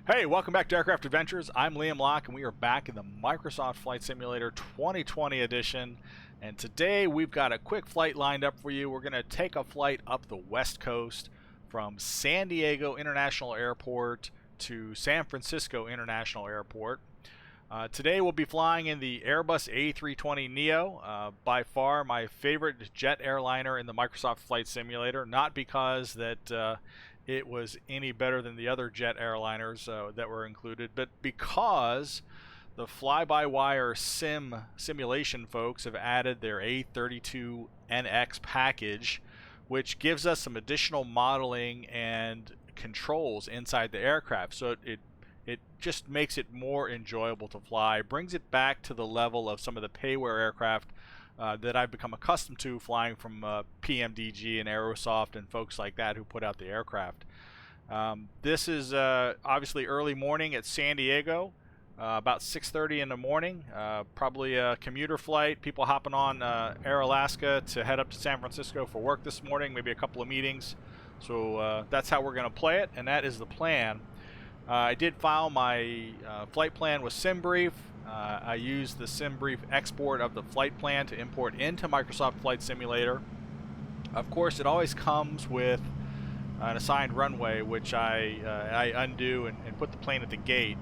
Hey, welcome back to Aircraft Adventures. I'm Liam Locke, and we are back in the Microsoft Flight Simulator 2020 edition. And today we've got a quick flight lined up for you. We're going to take a flight up the West Coast from San Diego International Airport to San Francisco International Airport. Today we'll be flying in the Airbus A320neo, by far my favorite jet airliner in the Microsoft Flight Simulator, not because that it was any better than the other jet airliners that were included, but because the fly-by-wire simulation folks have added their A320nx package, which gives us some additional modeling and controls inside the aircraft. So it just makes it more enjoyable to fly, brings it back to the level of some of the payware aircraft that I've become accustomed to flying from PMDG and Aerosoft and folks like that who put out the aircraft. This is obviously early morning at San Diego, about 6:30 in the morning, probably a commuter flight, people hopping on Air Alaska to head up to San Francisco for work this morning, maybe a couple of meetings. So that's how we're going to play it, and that is the plan. I did file my flight plan with SimBrief. I used the SimBrief export of the flight plan to import into Microsoft Flight Simulator. Of course, it always comes with an assigned runway, which I undo and put the plane at the gate.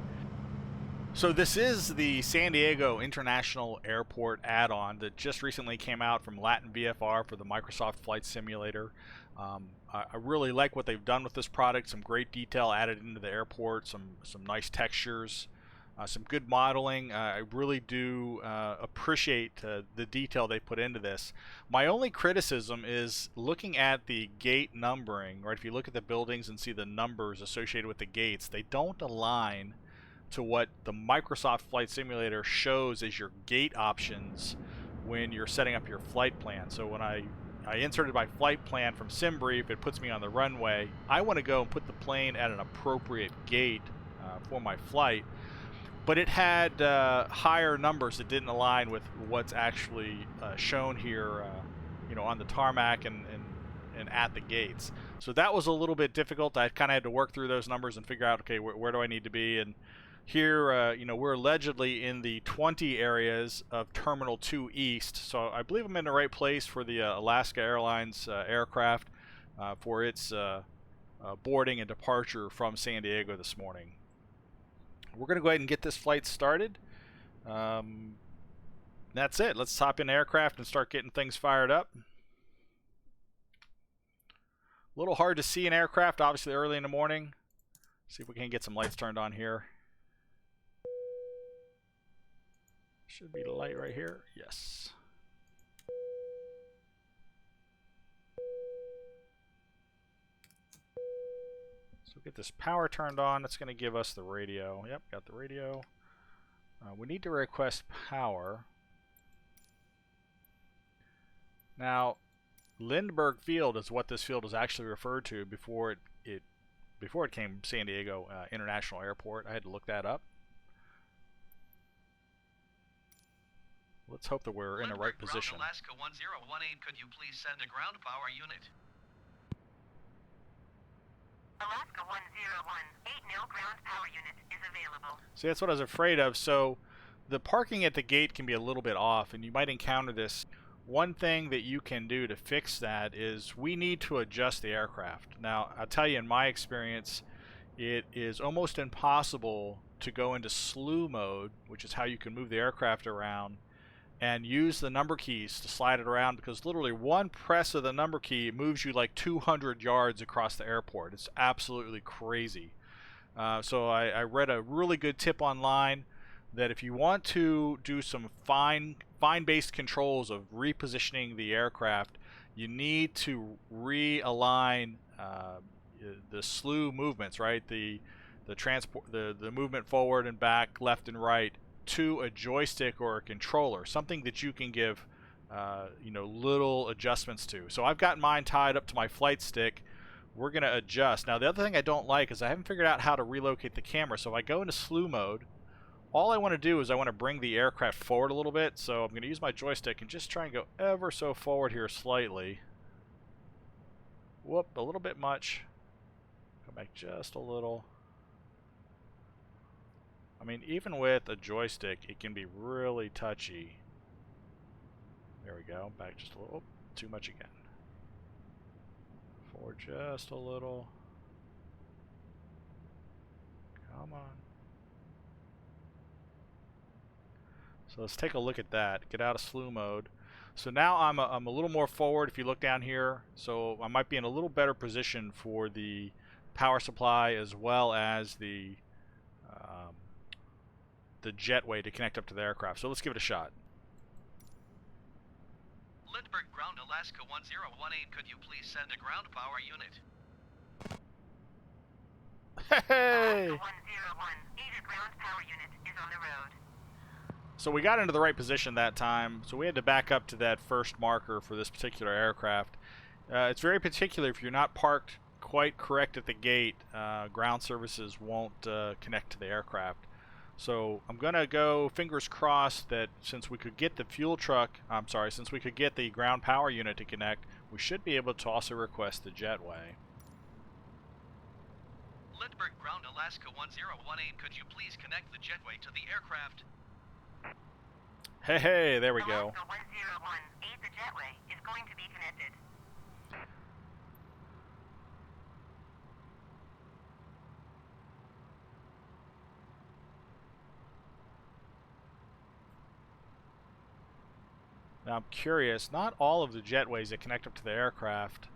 So this is the San Diego International Airport add-on that just recently came out from Latin VFR for the Microsoft Flight Simulator. I really like what they've done with this product. Some great detail added into the airport, some nice textures, some good modeling. I really do appreciate the detail they put into this. My only criticism is looking at the gate numbering, right? If you look at the buildings and see the numbers associated with the gates, they don't align to what the Microsoft Flight Simulator shows as your gate options when you're setting up your flight plan. So when I inserted my flight plan from SimBrief, it puts me on the runway. I want to go and put the plane at an appropriate gate for my flight, but it had higher numbers that didn't align with what's actually shown here, on the tarmac and at the gates. So that was a little bit difficult. I kind of had to work through those numbers and figure out, okay, where do I need to be? And here, we're allegedly in the 20 areas of Terminal 2 East, so I believe I'm in the right place for the Alaska Airlines aircraft for its boarding and departure from San Diego this morning. We're going to go ahead and get this flight started. That's it. Let's hop in the aircraft and start getting things fired up. A little hard to see an aircraft, obviously early in the morning. See if we can get some lights turned on here. Should be the light right here. Yes. So get this power turned on. That's going to give us the radio. Yep, got the radio. We need to request power. Now, Lindbergh Field is what this field was actually referred to before it came San Diego International Airport. I had to look that up. Let's hope that we're in the right position. Alaska 1018, could you please send a ground power unit? Alaska 1018, no ground power unit is available. See, that's what I was afraid of. So the parking at the gate can be a little bit off, and you might encounter this. One thing that you can do to fix that is we need to adjust the aircraft. Now, I'll tell you, in my experience, it is almost impossible to go into slew mode, which is how you can move the aircraft around, and use the number keys to slide it around, because literally one press of the number key moves you like 200 yards across the airport. It's absolutely crazy. So I read a really good tip online that if you want to do some fine-based controls of repositioning the aircraft, you need to realign the slew movements, right? The movement forward and back, left and right, to a joystick or a controller, something that you can give little adjustments to. So I've got mine tied up to my flight stick. We're going to adjust. Now the other thing I don't like is I haven't figured out how to relocate the camera. So if I go into slew mode, all I want to do is I want to bring the aircraft forward a little bit. So I'm going to use my joystick and just try and go ever so forward here slightly. Whoop, a little bit much. Go back just a little. I mean, even with a joystick, it can be really touchy. There we go. Back just a little. Oh, too much again. Forward just a little. Come on. So let's take a look at that. Get out of slew mode. So now I'm a little more forward if you look down here. So I might be in a little better position for the power supply as well as the jetway to connect up to the aircraft. So let's give it a shot. Lindbergh Ground Alaska 1018, could you please send a ground power unit? Hey! Alaska 101, aided ground power unit is on the road. So we got into the right position that time, so we had to back up to that first marker for this particular aircraft. It's very particular. If you're not parked quite correct at the gate, ground services won't connect to the aircraft. So I'm gonna go fingers crossed that since we could get the fuel truck, since we could get the ground power unit to connect, we should be able to also request the jetway. Lindbergh Ground Alaska 1018, could you please connect the jetway to the aircraft? Hey, there we go. Alaska 101, aid the jetway is going to be connected. Now I'm curious, not all of the jetways that connect up to the aircraft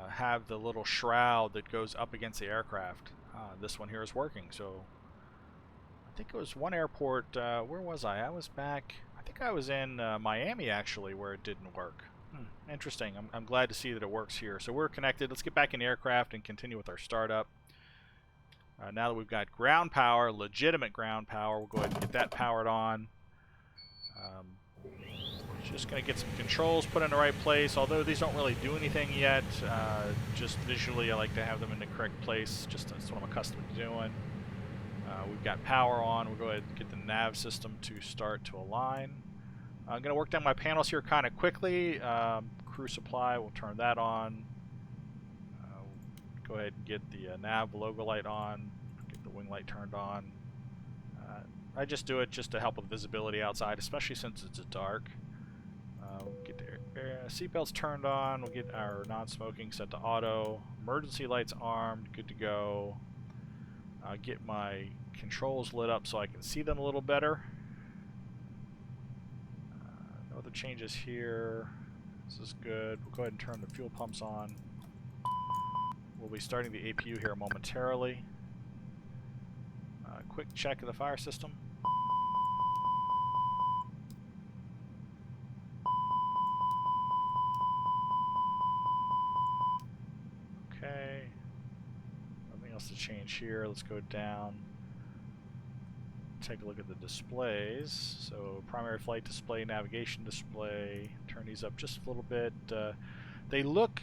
have the little shroud that goes up against the aircraft. This one here is working, so I think it was one airport, where was I? I was back, I think I was in Miami actually, where it didn't work. Interesting. I'm glad to see that it works here. So we're connected. Let's get back in the aircraft and continue with our startup. Now that we've got ground power, legitimate ground power, we'll go ahead and get that powered on. Just going to get some controls put in the right place, although these don't really do anything yet. Just visually, I like to have them in the correct place. Just that's what I'm accustomed to doing. We've got power on. We'll go ahead and get the nav system to start to align. I'm going to work down my panels here kind of quickly. Crew supply, we'll turn that on. Go ahead and get the nav logo light on. Get the wing light turned on. I just do it just to help with visibility outside, especially since it's dark. We'll get the seatbelts turned on. We'll get our non-smoking set to auto. Emergency lights armed, good to go. Get my controls lit up so I can see them a little better. No other changes here. This is good. We'll go ahead and turn the fuel pumps on. We'll be starting the APU here momentarily. Quick check of the fire system. Okay. Nothing else to change here. Let's go down. Take a look at the displays. So primary flight display, navigation display. Turn these up just a little bit. They look,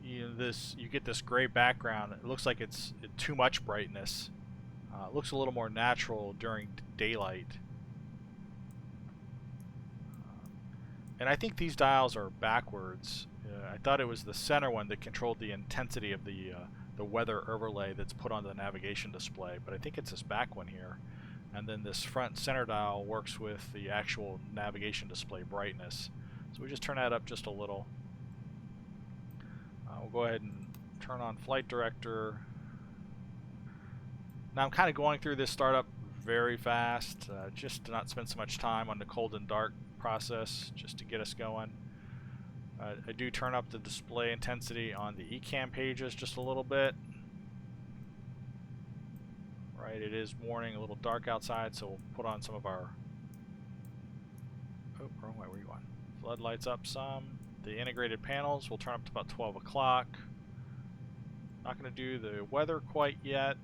you get this gray background. It looks like it's too much brightness. It looks a little more natural during daylight. And I think these dials are backwards. I thought it was the center one that controlled the intensity of the weather overlay that's put on the navigation display, but I think it's this back one here. And then this front center dial works with the actual navigation display brightness. So we just turn that up just a little. We'll go ahead and turn on Flight Director. Now I'm kind of going through this startup very fast, just to not spend so much time on the cold and dark process, just to get us going. I do turn up the display intensity on the ECAM pages just a little bit. Right, it is morning, a little dark outside, so we'll put on some of our... Oh, wrong way, where are you going? Floodlights up some. The integrated panels we'll turn up to about 12 o'clock. Not going to do the weather quite yet.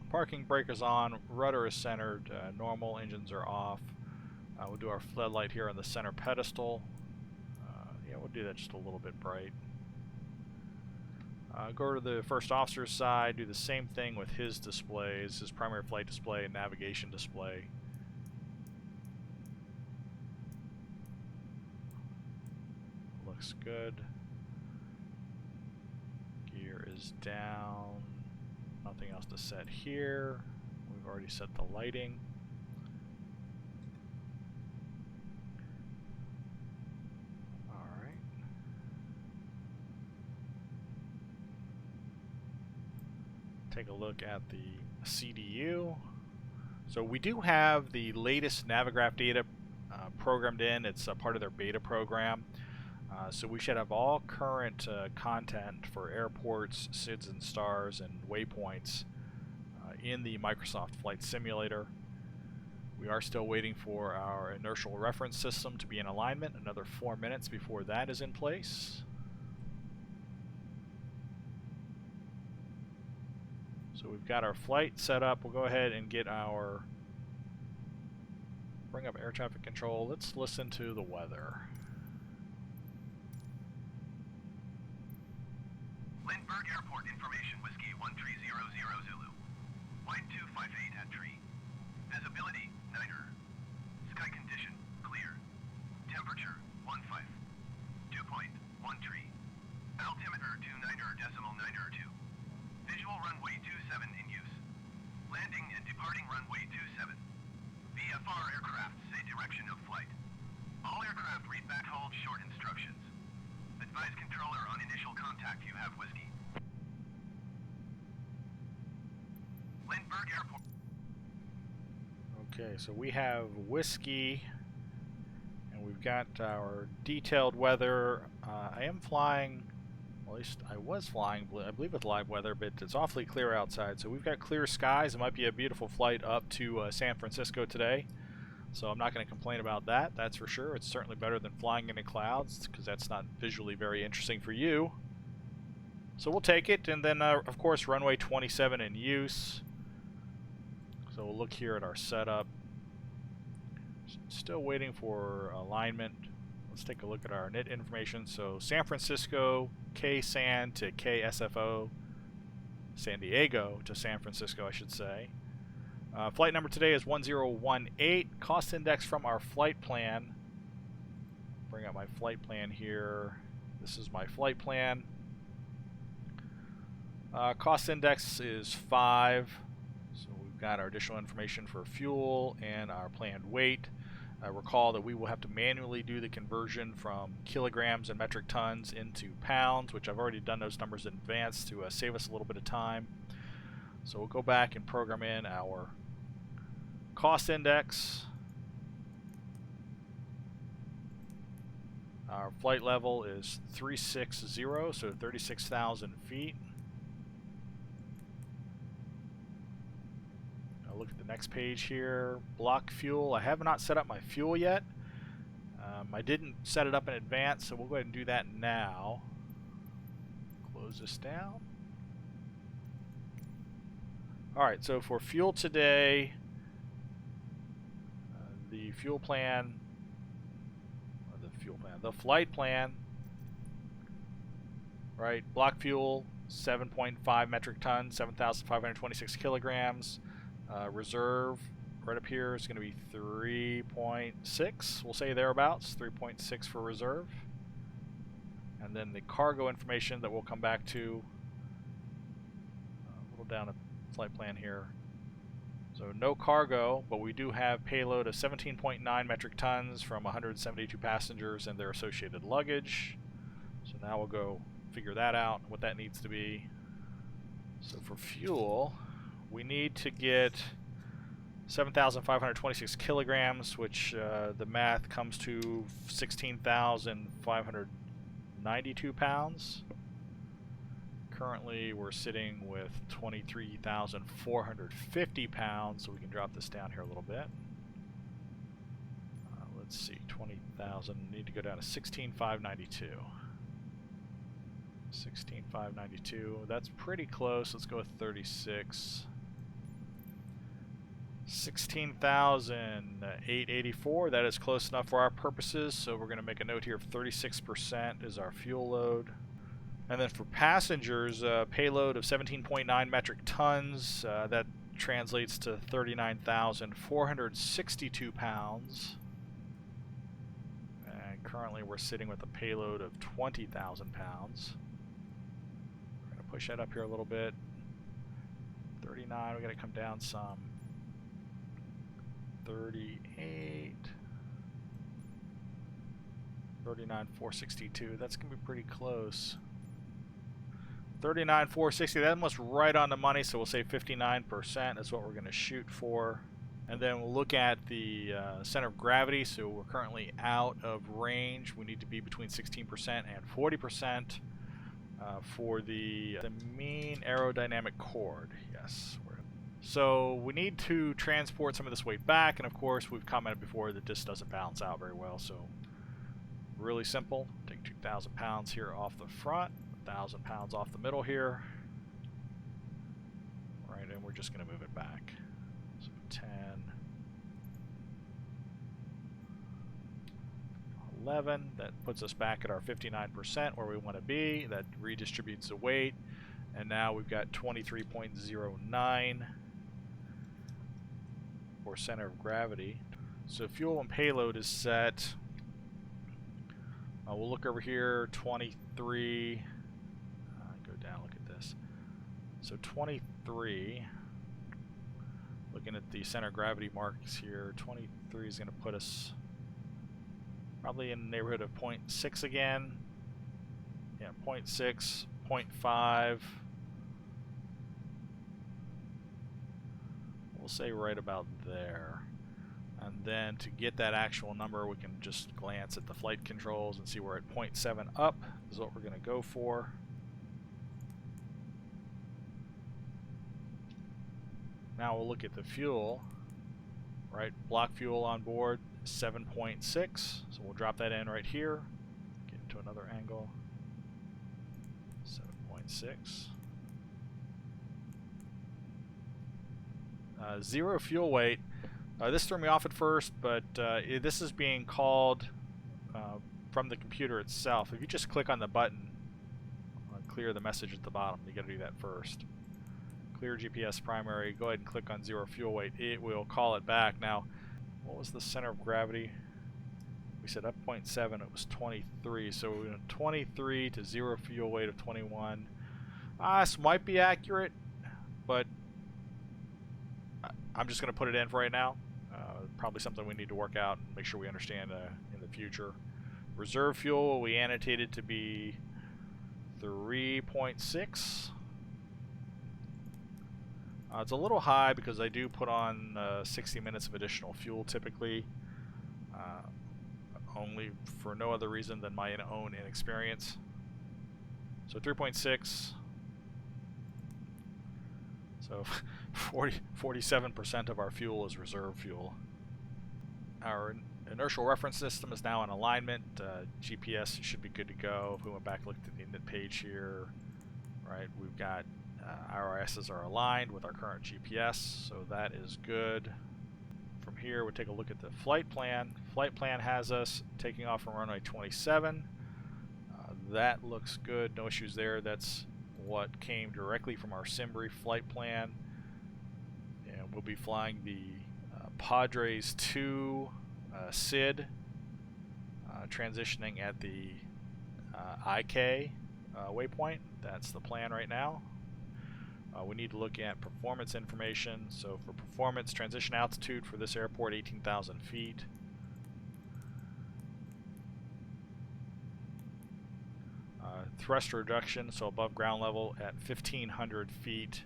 Parking brake is on, rudder is centered, normal, engines are off. We'll do our floodlight here on the center pedestal. Yeah, we'll do that just a little bit bright. Go to the first officer's side, do the same thing with his displays, his primary flight display and navigation display. Looks good. Gear is down. Nothing else to set here. already set the lighting. Alright. Take a look at the CDU. So we do have the latest Navigraph data programmed in. It's a part of their beta program. So we should have all current content for airports, SIDS and stars, and waypoints in the Microsoft Flight Simulator. We are still waiting for our inertial reference system to be in alignment. Another 4 minutes before that is in place. So we've got our flight set up. We'll go ahead and get our... bring up air traffic control. Let's listen to the weather. Lindbergh Airport information, Whiskey 1300 Zulu. Wind 258 at tree. Visibility, niner. Sky condition, clear. Temperature, 15. Dew point, 1 tree. Altimeter, 29.92. Visual runway 27 in use. Landing and departing runway 27. VFR aircraft say direction of flight. All aircraft read back hold short instructions. Advise controller on initial contact you have, Whiskey. Lindbergh Airport. Okay, so we have Whiskey, and we've got our detailed weather. I am flying, well, at least I was flying, I believe with live weather, but it's awfully clear outside. So we've got clear skies. It might be a beautiful flight up to San Francisco today. So I'm not going to complain about that, that's for sure. It's certainly better than flying into clouds, because that's not visually very interesting for you. So we'll take it, and then of course runway 27 in use. So we'll look here at our setup. Still waiting for alignment. Let's take a look at our NIT information. So San Francisco, KSAN to KSFO, San Diego to San Francisco, I should say. Flight number today is 1018. Cost index from our flight plan. Bring up my flight plan here. This is my flight plan. Cost index is 5. So we've got our additional information for fuel and our planned weight. Recall that we will have to manually do the conversion from kilograms and metric tons into pounds, which I've already done those numbers in advance to save us a little bit of time. So we'll go back and program in our cost index. Our flight level is 360, so 36,000 feet. I'll look at the next page here. Block fuel. I have not set up my fuel yet. I didn't set it up in advance, so we'll go ahead and do that now. Close this down. Alright, so for fuel today, the flight plan, right, block fuel, 7.5 metric tons, 7,526 kilograms. Reserve, right up here, is going to be 3.6, we'll say thereabouts, 3.6 for reserve. And then the cargo information that we'll come back to a little down the flight plan here. So no cargo, but we do have payload of 17.9 metric tons from 172 passengers and their associated luggage. So now we'll go figure that out, what that needs to be. So for fuel, we need to get 7,526 kilograms, which the math comes to 16,592 pounds. Currently we're sitting with 23,450 pounds, so we can drop this down here a little bit. Let's see, 20,000, need to go down to 16,592. 16,592, that's pretty close. Let's go with 36. 16,884, that is close enough for our purposes, so we're going to make a note here of 36% is our fuel load. And then for passengers, payload of 17.9 metric tons, that translates to 39,462 pounds. And currently we're sitting with a payload of 20,000 pounds. We're going to push that up here a little bit. 39, we got to come down some. 38, 39,462. That's going to be pretty close. 39,460. That almost right on the money, so we'll say 59%. That's what we're going to shoot for. And then we'll look at the center of gravity. So we're currently out of range. We need to be between 16% and 40% for the mean aerodynamic chord. Yes. So we need to transport some of this weight back, and of course we've commented before that this doesn't balance out very well. So really simple. Take 2,000 pounds here off the front, 1,000 pounds off the middle here. Right, and we're just going to move it back. So 10, 11. That puts us back at our 59% where we want to be. That redistributes the weight. And now we've got 23.09 for center of gravity. So fuel and payload is set. We'll look over here, 23. Go down, look at this. So 23, looking at the center of gravity marks here, 23 is going to put us probably in the neighborhood of 0.6 again. Yeah, 0.6, 0.5. We'll say right about there. And then to get that actual number, we can just glance at the flight controls and see we're at 0.7 up is what we're going to go for. Now we'll look at the fuel. Right, block fuel on board 7.6. So we'll drop that in right here. Get into another angle. 7.6. Zero fuel weight. This threw me off at first, but this is being called from the computer itself. If you just click on the button, clear the message at the bottom. You got to do that first. Clear GPS primary. Go ahead and click on zero fuel weight. It will call it back. Now, what was the center of gravity? We said up 0.7. It was 23. So we went 23 to zero fuel weight of 21. This might be accurate, but I'm just going to put it in for right now. Probably something we need to work out and make sure we understand in the future. Reserve fuel we annotated to be 3.6. It's a little high because I do put on 60 minutes of additional fuel typically, only for no other reason than my own inexperience. So 3.6. So 47% of our fuel is reserve fuel. Our inertial reference system is now in alignment. GPS should be good to go. If we went back and looked at the init page here, right, we've got our IRSs are aligned with our current GPS, so that is good. From here, we'll take a look at the flight plan. Flight plan has us taking off from runway 27. That looks good, no issues there. That's what came directly from our SimBrief flight plan. And we'll be flying the Padres 2 SID, transitioning at the IK waypoint. That's the plan right now. We need to look at performance information. So for performance, transition altitude for this airport, 18,000 feet. Thrust reduction, so above ground level at 1,500 feet.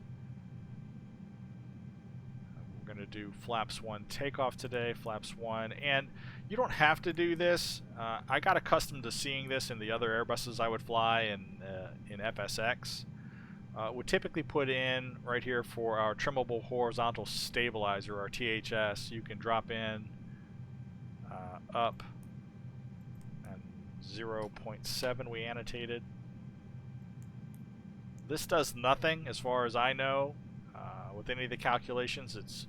We're going to do flaps 1 takeoff today, flaps 1, and you don't have to do this. I got accustomed to seeing this in the other Airbuses I would fly in FSX. Would typically put in right here for our trimmable horizontal stabilizer, our THS. You can drop in up and 0.7 we annotated. This does nothing as far as I know with any of the calculations. It's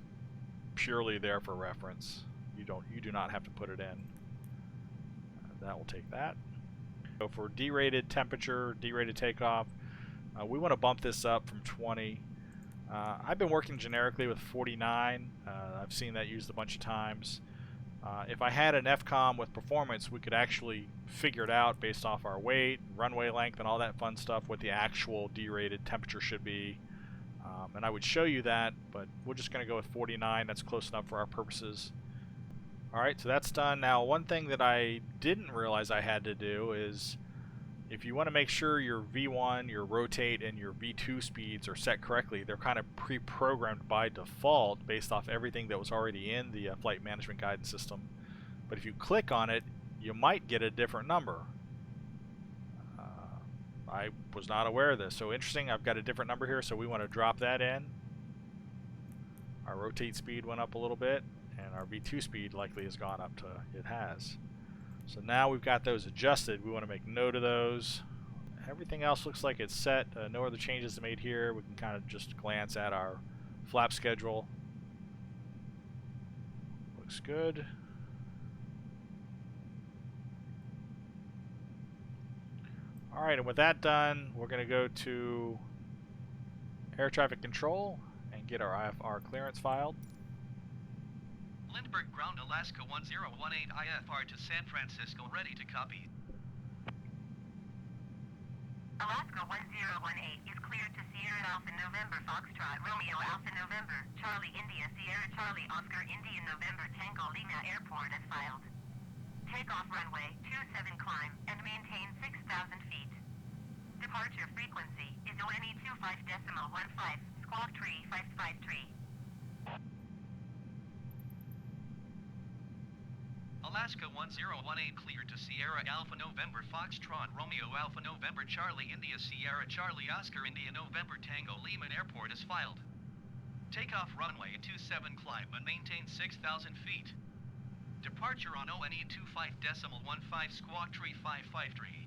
purely there for reference. You do not have to put it in. That will take that. So for derated temperature, derated takeoff, we want to bump this up from 20. I've been working generically with 49. I've seen that used a bunch of times. If I had an FCOM with performance, we could actually figure it out based off our weight, runway length, and all that fun stuff, what the actual derated temperature should be. And I would show you that, but we're just going to go with 49. That's close enough for our purposes. Alright, so that's done. Now, one thing that I didn't realize I had to do is, if you want to make sure your V1, your rotate, and your V2 speeds are set correctly, they're kind of pre-programmed by default based off everything that was already in the flight management guidance system. But if you click on it, you might get a different number. I was not aware of this. So interesting, I've got a different number here, so we want to drop that in. Our rotate speed went up a little bit, and our V2 speed likely has gone up to, it has. So now we've got those adjusted. We want to make note of those. Everything else looks like it's set. No other changes made here. We can kind of just glance at our flap schedule. Looks good. Alright, and with that done, we're going to go to air traffic control and get our IFR clearance filed. Lindbergh Ground Alaska 1018 IFR to San Francisco, ready to copy. Alaska 1018 is cleared to Sierra Alpha November Foxtrot Romeo Alpha November Charlie India Sierra Charlie Oscar India November Tango Lima Airport as filed. Takeoff runway 27 climb and maintain 6,000 feet. Departure frequency is ONE 25.15 squawk tree 553. Alaska 1018 cleared to Sierra Alpha November Foxtrot Romeo Alpha November Charlie India Sierra Charlie Oscar India November Tango Lima Airport is filed. Takeoff runway 27 climb and maintain 6,000 feet. Departure on ONE 25.15 squawk tree 553.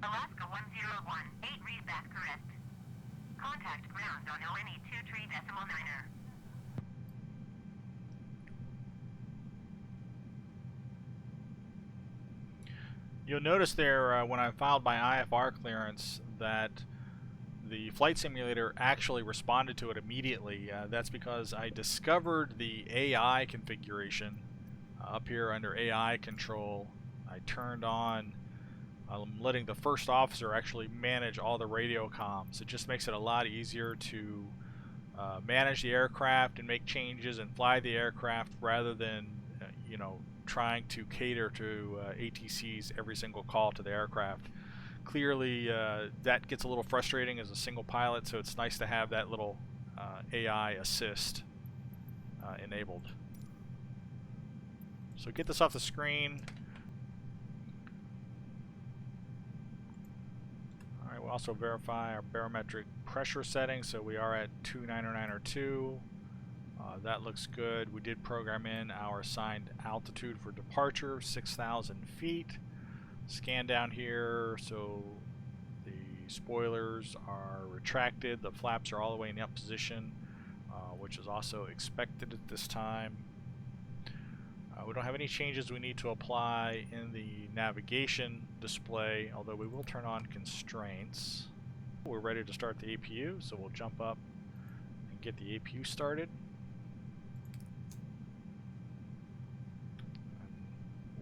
Alaska 1018 read that correct. Contact ground on ONE 23.9er. You'll notice there when I filed my IFR clearance that the flight simulator actually responded to it immediately. That's because I discovered the AI configuration up here under AI control. I turned on, I'm letting the first officer actually manage all the radio comms. It just makes it a lot easier to manage the aircraft and make changes and fly the aircraft rather than you know, trying to cater to ATC's every single call to the aircraft. Clearly that gets a little frustrating as a single pilot, so it's nice to have that little AI assist enabled. So get this off the screen. Alright, we'll also verify our barometric pressure setting, so we are at 29902. That looks good. We did program in our assigned altitude for departure, 6,000 feet. Scan down here, so the spoilers are retracted, the flaps are all the way in the up position, which is also expected at this time. We don't have any changes we need to apply in the navigation display, although we will turn on constraints. We're ready to start the APU, so we'll jump up and get the APU started.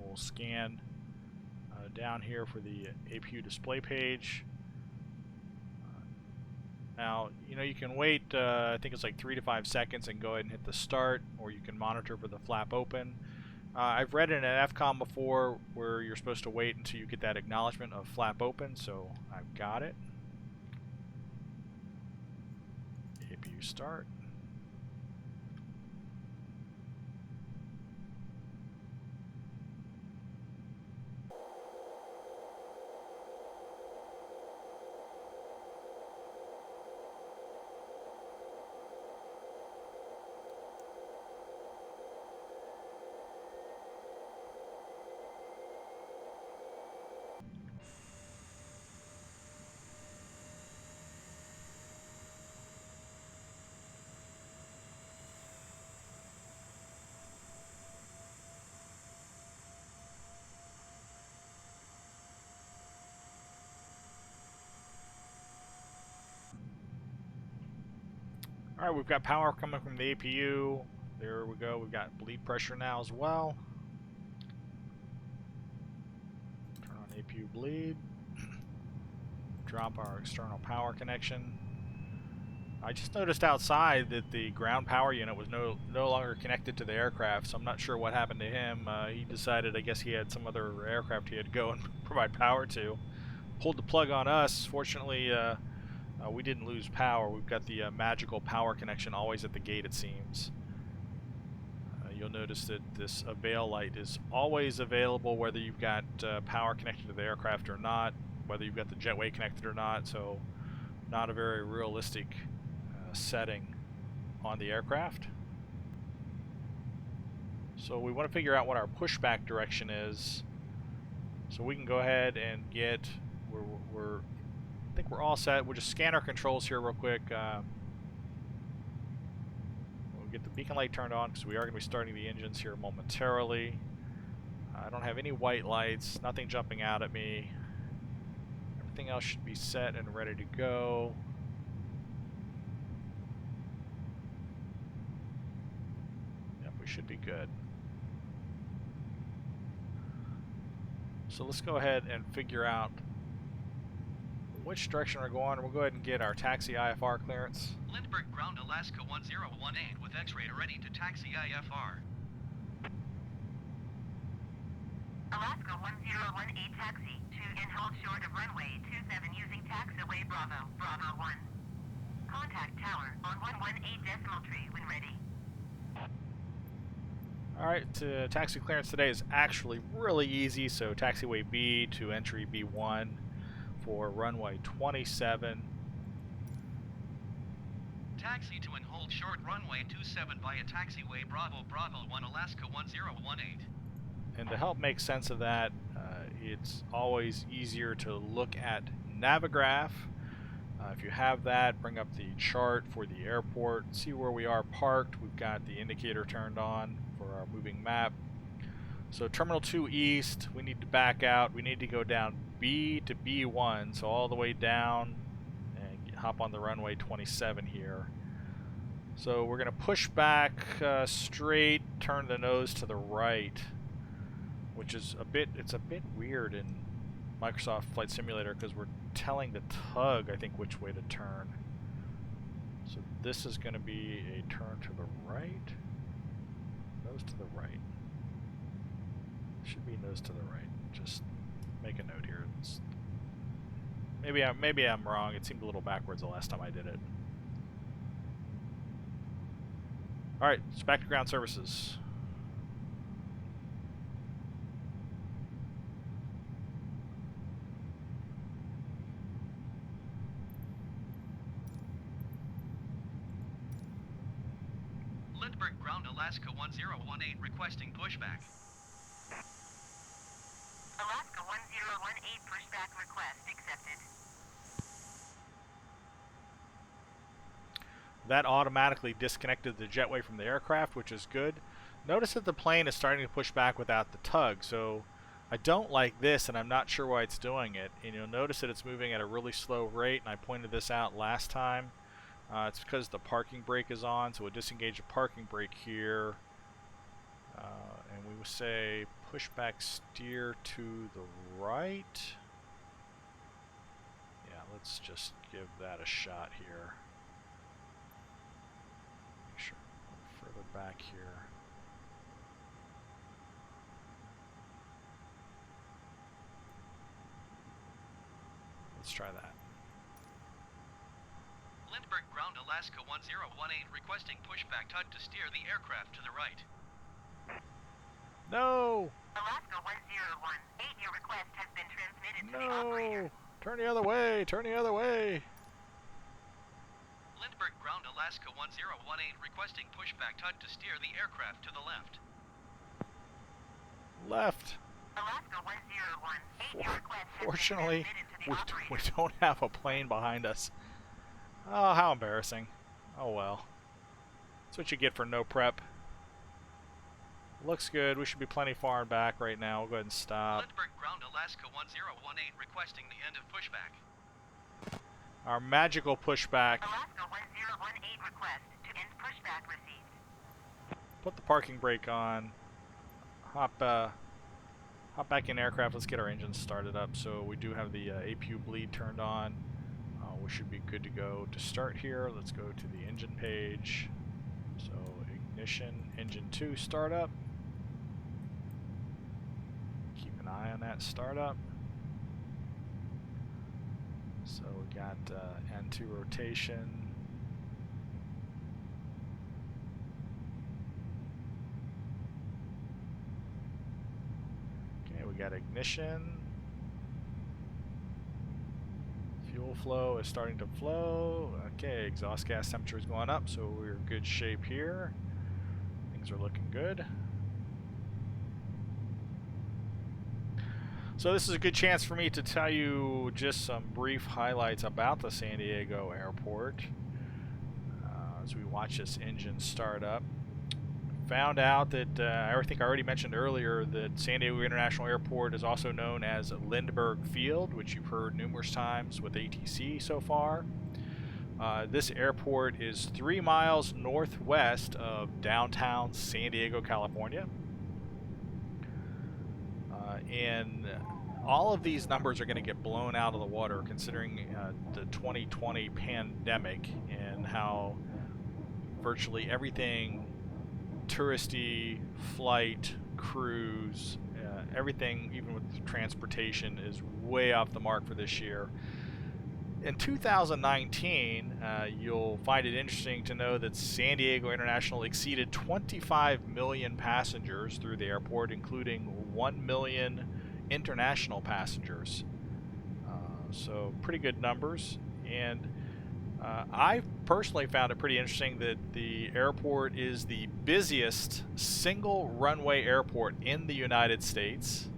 We'll scan down here for the APU display page. Now, you know, you can wait, I think it's like 3 to 5 seconds and go ahead and hit the start, or you can monitor for the flap open. I've read in an FCOM before where you're supposed to wait until you get that acknowledgement of flap open, so I've got it. APU start. Alright, we've got power coming from the APU. There we go. We've got bleed pressure now as well. Turn on APU bleed. Drop our external power connection. I just noticed outside that the ground power unit was no longer connected to the aircraft, so I'm not sure what happened to him. He decided, I guess he had some other aircraft he had to go and provide power to. Pulled the plug on us. Fortunately, we didn't lose power. We've got the magical power connection always at the gate, it seems. You'll notice that this avail light is always available whether you've got power connected to the aircraft or not, whether you've got the jetway connected or not, so not a very realistic setting on the aircraft. So we want to figure out what our pushback direction is, so we can go ahead and get, I think we're all set. We'll just scan our controls here real quick. We'll get the beacon light turned on because we are going to be starting the engines here momentarily. I don't have any white lights, nothing jumping out at me. Everything else should be set and ready to go. Yep, we should be good. So let's go ahead and figure out which direction we're going. We'll go ahead and get our taxi IFR clearance. Lindbergh Ground Alaska 1018 with X-ray ready to taxi IFR. Alaska 1018 taxi to and hold short of runway 27 using taxiway Bravo, Bravo 1. Contact tower on 118 decimal tree when ready. Alright, taxi clearance today is actually really easy, so taxiway B to entry B1 for runway 27. Taxi to and hold short runway 27 via taxiway Bravo, Bravo 1 Alaska 1018. And to help make sense of that, it's always easier to look at Navigraph. If you have that, bring up the chart for the airport, see where we are parked. We've got the indicator turned on for our moving map. So Terminal 2 East, we need to back out. We need to go down B to B1, so all the way down and hop on the runway 27 here. So we're going to push back straight, turn the nose to the right, which is it's a bit weird in Microsoft Flight Simulator because we're telling the tug, I think, which way to turn. So this is going to be a turn to the right, nose to the right. Should be nose to the right. Just make a note here. Maybe I'm wrong. It seemed a little backwards the last time I did it. All right, it's back to ground services. Lindbergh Ground Alaska 1018 requesting pushback. Alaska 1018 pushback request accepted. That automatically disconnected the jetway from the aircraft, which is good. Notice that the plane is starting to push back without the tug, so I don't like this, and I'm not sure why it's doing it. And you'll notice that it's moving at a really slow rate, and I pointed this out last time. It's because the parking brake is on, so we'll disengage the parking brake here. And we will say pushback steer to the right. Yeah, let's just give that a shot here. Make sure we're further back here. Let's try that. Lindbergh Ground Alaska 1018 requesting pushback tug to steer the aircraft to the right. No! Alaska 1018, your request has been transmitted to the operator. No! Turn the other way! Turn the other way! Lindbergh Ground Alaska 1018 requesting pushback tug to steer the aircraft to the left. Left! Alaska 1018, your request has Fortunately, been transmitted to the operator. we don't have a plane behind us. Oh, how embarrassing. Oh well. That's what you get for no prep. Looks good. We should be plenty far and back right now. We'll go ahead and stop. Lindbergh Ground Alaska 1018 requesting the end of pushback. Our magical pushback. Alaska 1018 request to end pushback received. Put the parking brake on. Hop back in aircraft. Let's get our engines started up. So we do have the APU bleed turned on, we should be good to go to start here. Let's go to the engine page. So ignition, engine 2 startup. Keep an eye on that startup. So we got N2 rotation. Okay, we got ignition. Fuel flow is starting to flow. Okay, exhaust gas temperature is going up, so we're in good shape here. Things are looking good. So this is a good chance for me to tell you just some brief highlights about the San Diego Airport as we watch this engine start up. Found out that, I think I already mentioned earlier, that San Diego International Airport is also known as Lindbergh Field, which you've heard numerous times with ATC so far. This airport is 3 miles northwest of downtown San Diego, California. And all of these numbers are going to get blown out of the water considering the 2020 pandemic and how virtually everything touristy, flight, cruise, everything, even with transportation, is way off the mark for this year. In 2019, you'll find it interesting to know that San Diego International exceeded 25 million passengers through the airport, including 1 million international passengers. So pretty good numbers. And I personally found it pretty interesting that the airport is the busiest single runway airport in the United States,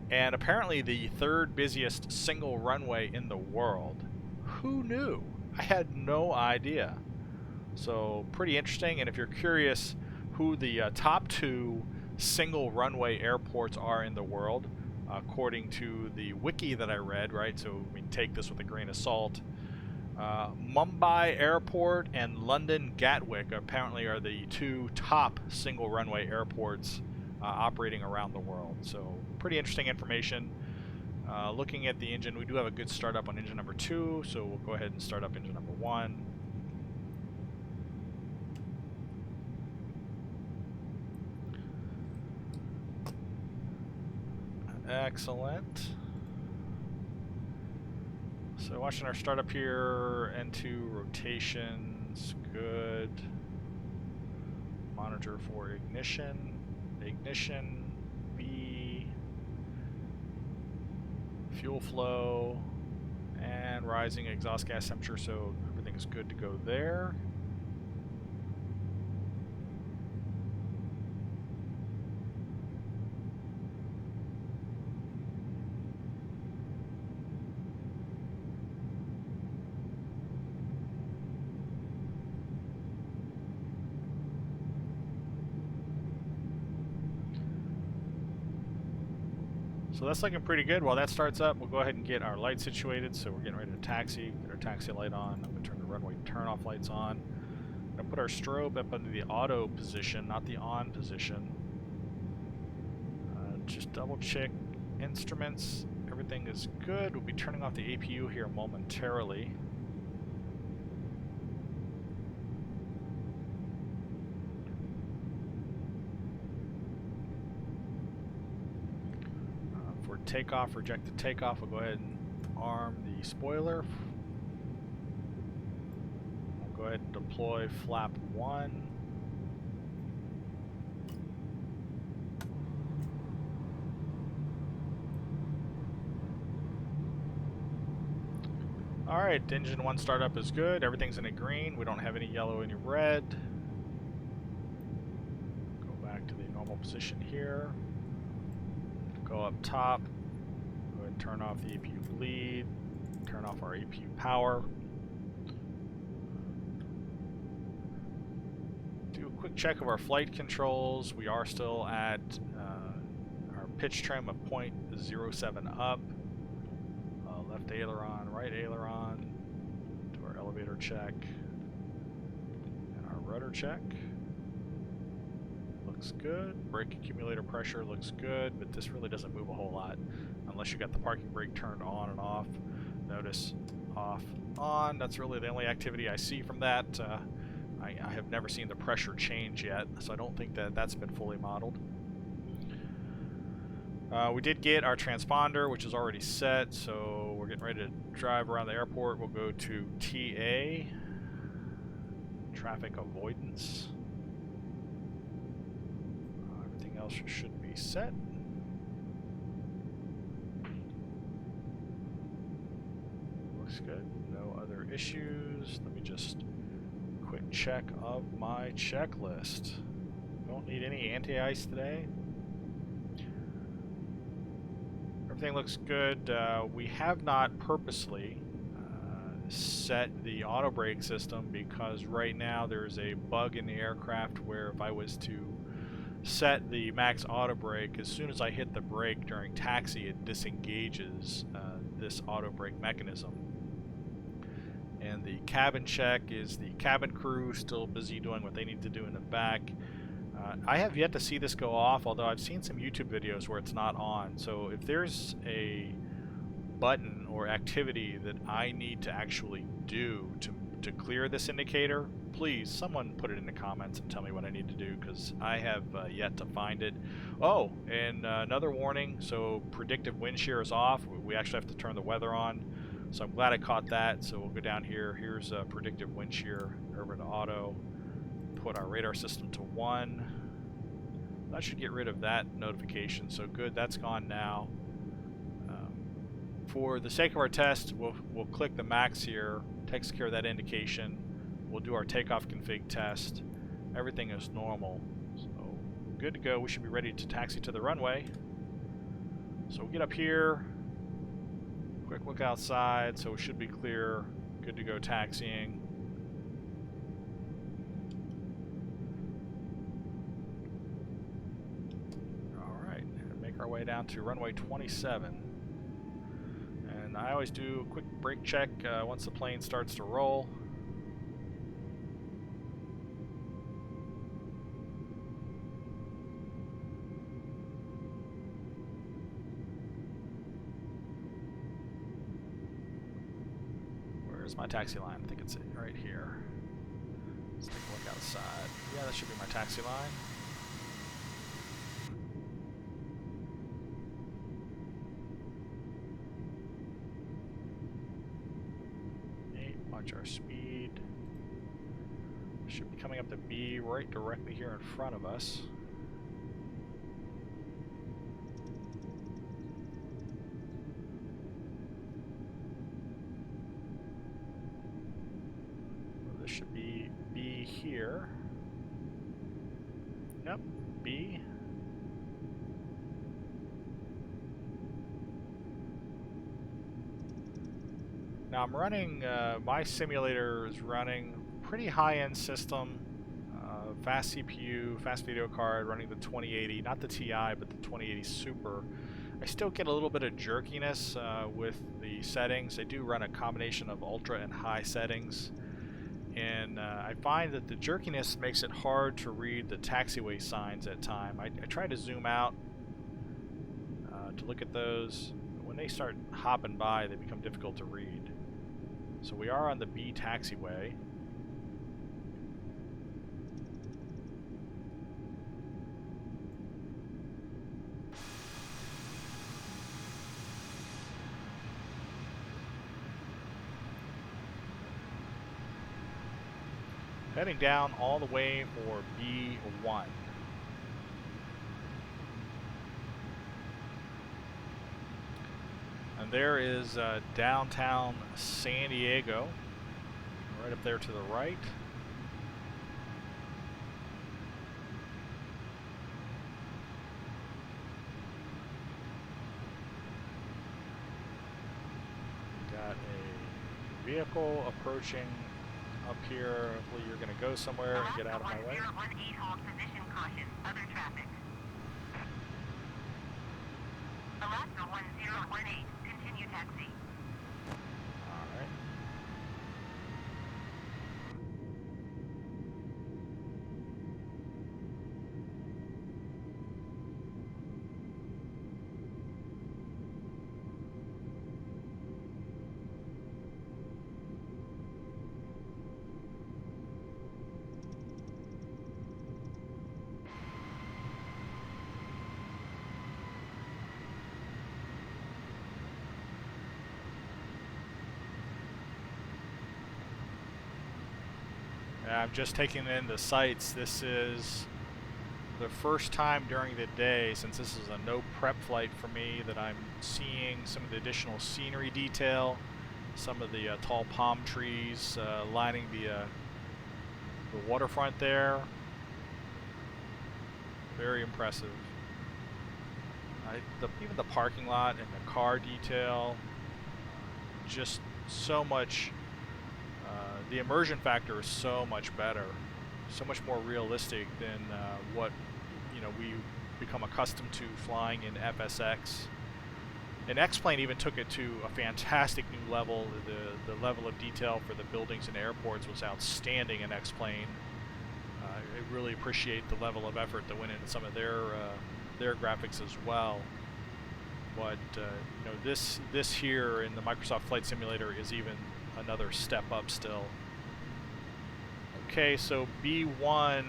and apparently the 3rd busiest single runway in the world. Who knew? I had no idea. So pretty interesting. And if you're curious who the top 2 single runway airports are in the world, according to the wiki that I read, right? So we can take this with a grain of salt. Mumbai Airport and London Gatwick apparently are the 2 top single runway airports operating around the world. So pretty interesting information. Looking at the engine, we do have a good startup on engine number 2, so we'll go ahead and start up engine number 1. Excellent. So watching our startup here, N2 rotations, good. Monitor for ignition, V, fuel flow, and rising exhaust gas temperature, so everything is good to go there. So that's looking pretty good. While that starts up, we'll go ahead and get our lights situated. So we're getting ready to taxi, get our taxi light on. I'm going to turn the runway turn-off lights on. I'm going to put our strobe up under the auto position, not the on position. Just double check instruments. Everything is good. We'll be turning off the APU here momentarily. Takeoff, rejected takeoff, we'll go ahead and arm the spoiler. We'll go ahead and deploy flap 1. Alright, engine 1 startup is good. Everything's in a green. We don't have any yellow, any red. Go back to the normal position here. Go up top. Go ahead and turn off the APU bleed. Turn off our APU power. Do a quick check of our flight controls. We are still at our pitch trim of 0.07 up. Left aileron, right aileron. Do our elevator check. And our rudder check. Looks good. Brake accumulator pressure looks good, but this really doesn't move a whole lot unless you got the parking brake turned on and off. Notice off, on. That's really the only activity I see from that. I have never seen the pressure change yet, so I don't think that that's been fully modeled. We did get our transponder, which is already set, so we're getting ready to drive around the airport. We'll go to TA, traffic avoidance. Everything else should be set. Looks good. No other issues. Let me just quick check of my checklist. Don't need any anti-ice today. Everything looks good. We have not purposely set the auto brake system because right now there's a bug in the aircraft where if I was to set the max auto brake, as soon as I hit the brake during taxi, it disengages this auto brake mechanism. And the cabin check is the cabin crew still busy doing what they need to do in the back. I have yet to see this go off, although I've seen some YouTube videos where it's not on. So if there's a button or activity that I need to actually do to clear this indicator, please someone put it in the comments and tell me what I need to do, because I have yet to find it. Oh, and another warning, so predictive wind shear is off. We actually have to turn the weather on, so I'm glad I caught that. So we'll go down here. Here's predictive wind shear, over to auto, put our radar system to 1. That should get rid of that notification, so good, that's gone now. For the sake of our test, we'll click the max here, takes care of that indication. We'll do our takeoff config test. Everything is normal, so good to go. We should be ready to taxi to the runway. So we'll get up here, quick look outside, so it should be clear, good to go taxiing. Alright, make our way down to runway 27. And I always do a quick brake check once the plane starts to roll. Where's my taxi line? I think it's right here. Let's take a look outside. Yeah, that should be my taxi line. Watch our speed. Should be coming up to B right directly here in front of us. Well, this should be B here. Yep, B. Now I'm running, my simulator is running pretty high-end system, fast CPU, fast video card, running the 2080, not the TI, but the 2080 Super. I still get a little bit of jerkiness with the settings. They do run a combination of ultra and high settings, and I find that the jerkiness makes it hard to read the taxiway signs at time. I try to zoom out to look at those. When they start hopping by, they become difficult to read. So we are on the B taxiway. Heading down all the way for B1. And there is downtown San Diego, right up there to the right. Got a vehicle approaching up here. Hopefully you're going to go somewhere and get out of my way. 1018, hold position, caution, other traffic. Alaska 1018, continue taxi. Alright. I'm just taking in the sights. This is the first time during the day, since this is a no prep flight for me, that I'm seeing some of the additional scenery detail, some of the tall palm trees lining the waterfront there. Very impressive. Even the parking lot and the car detail, just so much. The immersion factor is so much better, so much more realistic than what we become accustomed to flying in FSX. And X-Plane even took it to a fantastic new level. The level of detail for the buildings and airports was outstanding in X-Plane. I really appreciate the level of effort that went into some of their graphics as well. But this here in the Microsoft Flight Simulator is even another step up still. Okay, so B1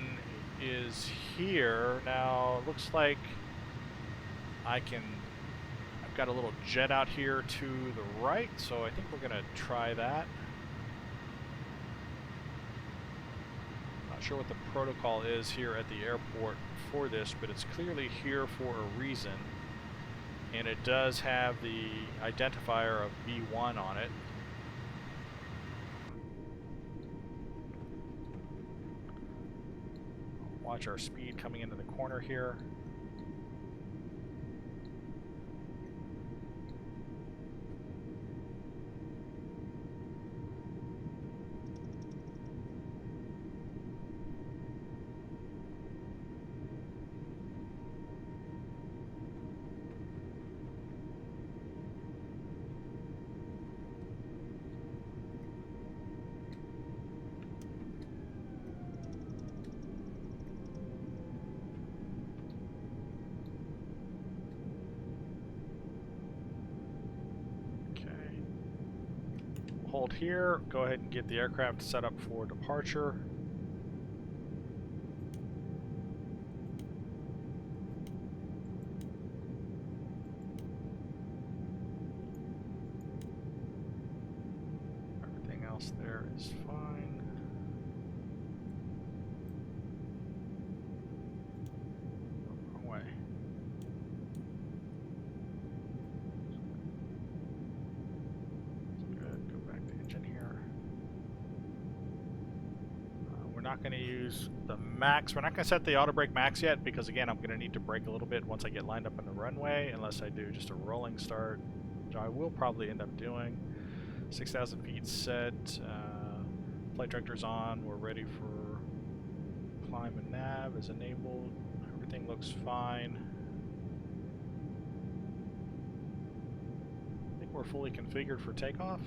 is here. Now it looks like I've got a little jet out here to the right, so I think we're gonna try that. Not sure what the protocol is here at the airport for this, but it's clearly here for a reason. And it does have the identifier of B1 on it. Watch our speed coming into the corner here. Hold here, go ahead and get the aircraft set up for departure. Everything else there is fine. Wrong way. We're not going to use the max. We're not going to set the auto brake max yet because, again, I'm going to need to brake a little bit once I get lined up on the runway, unless I do just a rolling start, which I will probably end up doing. 6,000 feet set. Flight director's on. We're ready for climb and nav is enabled. Everything looks fine. I think we're fully configured for takeoff.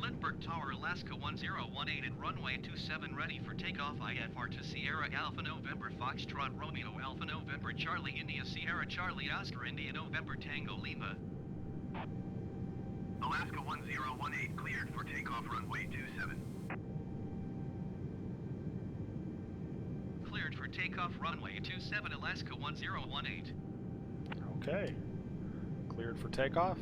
Lindbergh Tower, Alaska 1018 and runway 27 ready for takeoff. IFR to Sierra Alpha November Foxtrot Romeo Alpha November Charlie India Sierra Charlie Oscar India November Tango Lima. Alaska 1018 cleared for takeoff runway 27. Cleared for takeoff runway 27 Alaska 1018. Okay. Cleared for takeoff.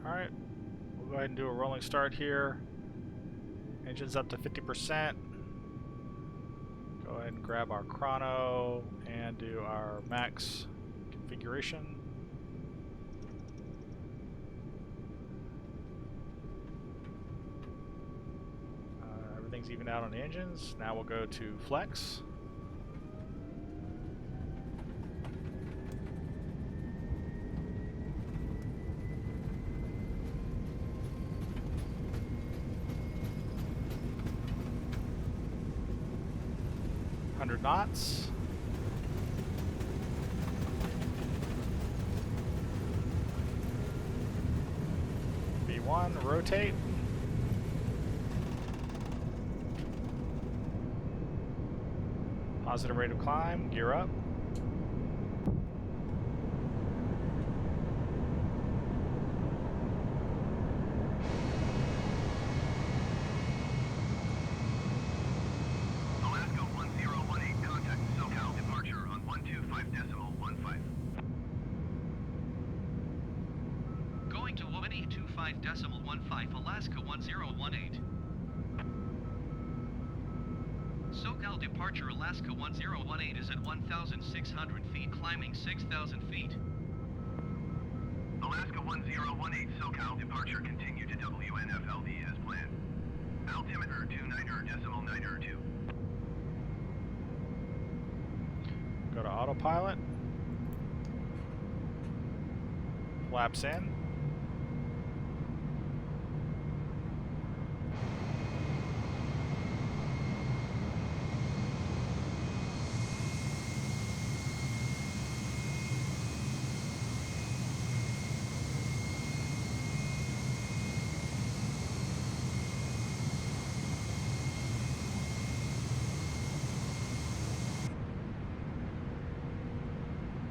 Alright, we'll go ahead and do a rolling start here. Engine's up to 50%. Go ahead and grab our chrono and do our max configuration. Everything's even out on the engines. Now we'll go to flex. 500 knots. V1, rotate. Positive rate of climb, gear up. Alaska 1018, contact SoCal departure on 125.15. Going to 1825.15 Alaska 1018. SoCal departure Alaska 1018 is at 1,600 feet, climbing 6,000 feet. Alaska 1018, SoCal departure continue to WNFLD as planned. Altimeter 29.92. Go to autopilot. Flaps in.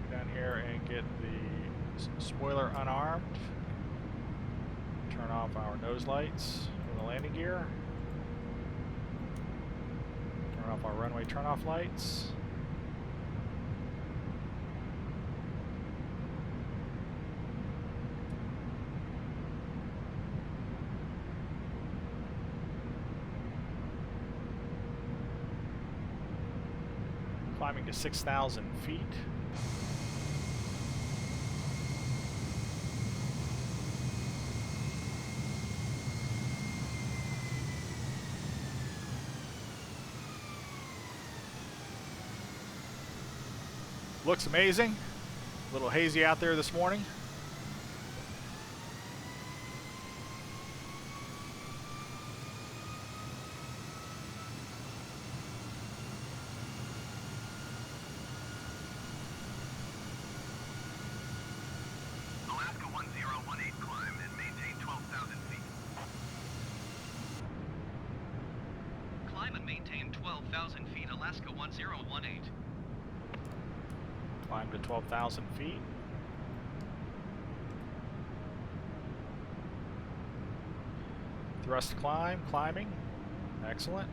Down here and get the spoiler unarmed. Turn off our nose lights for the landing gear. Turn off our runway turn-off lights. Climbing to 6,000 feet. Looks amazing. A little hazy out there this morning. Alaska 1018, climb and maintain 12,000 feet. Climb and maintain 12,000 feet Alaska 1018. Climb to 12,000 feet. Thrust climb, climbing. Excellent.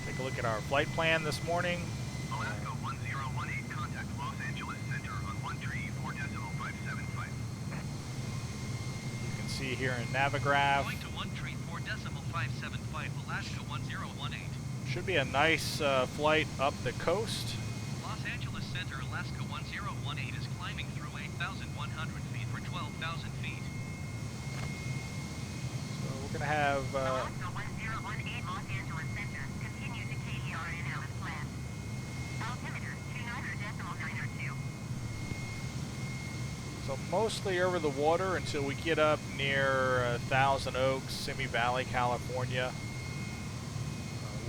Take a look at our flight plan this morning. Alaska 1018, contact Los Angeles Center on 134.575. You can see here in Navigraph, Going to 134.575 Alaska 1018. should be a nice flight up the coast. Los Angeles Center Alaska 1018 is climbing through 8,100 feet for 12,000 feet. So we're going to have Alaska 1018, Los Angeles Center. Continue to KERNL as planned. Altimeter 29.92. so mostly over the water until we get up near Thousand Oaks, Simi Valley, California.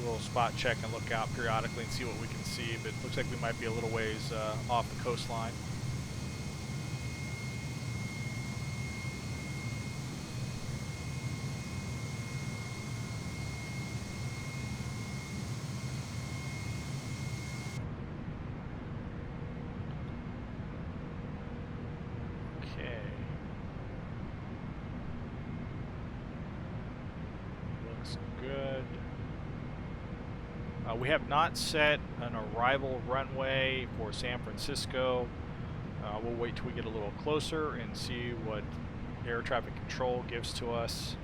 We'll spot check and look out periodically and see what we can see, but it looks like we might be a little ways off the coastline. Okay. Looks good. We have not set an arrival runway for San Francisco. We'll wait till we get a little closer and see what air traffic control gives to us.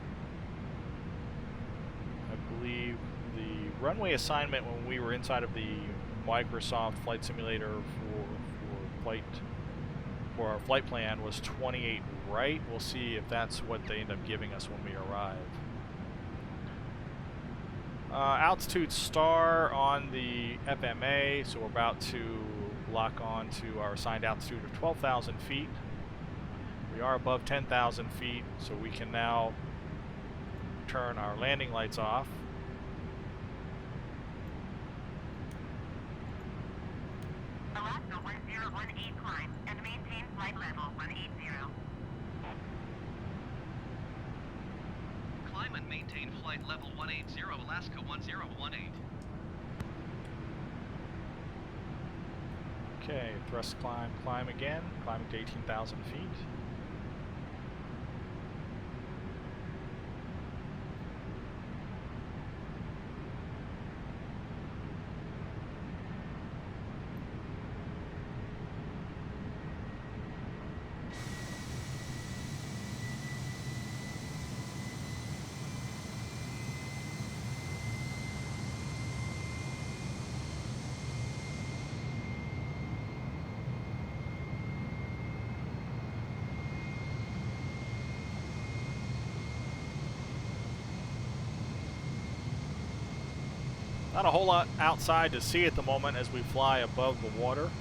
I believe the runway assignment when we were inside of the Microsoft Flight Simulator for our flight plan was 28 right. We'll see if that's what they end up giving us when we arrive. Altitude star on the FMA, so we're about to lock on to our assigned altitude of 12,000 feet. We are above 10,000 feet, so we can now turn our landing lights off. Alaska 1018 climb and maintain flight level 180. Climb and maintain flight level 180, Alaska 1018. Okay, thrust climb again, climbing to 18,000 feet. Not a whole lot outside to see at the moment as we fly above the water.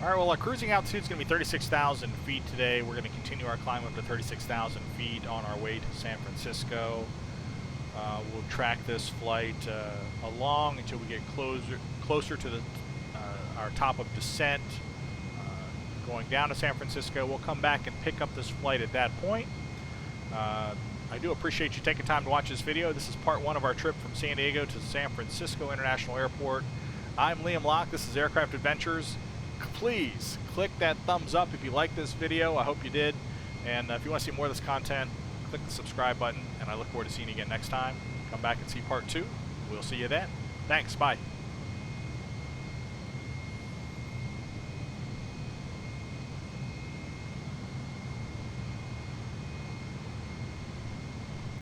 All right, well, our cruising altitude is going to be 36,000 feet today. We're going to continue our climb up to 36,000 feet on our way to San Francisco. We'll track this flight along until we get closer to the, our top of descent. Going down to San Francisco, we'll come back and pick up this flight at that point. I do appreciate you taking time to watch this video. This is part one of our trip from San Diego to San Francisco International Airport. I'm Liam Locke. This is Aircraft Adventures. Please click that thumbs up if you like this video. I hope you did. And if you want to see more of this content, click the subscribe button. And I look forward to seeing you again next time. Come back and see part two. We'll see you then. Thanks. Bye.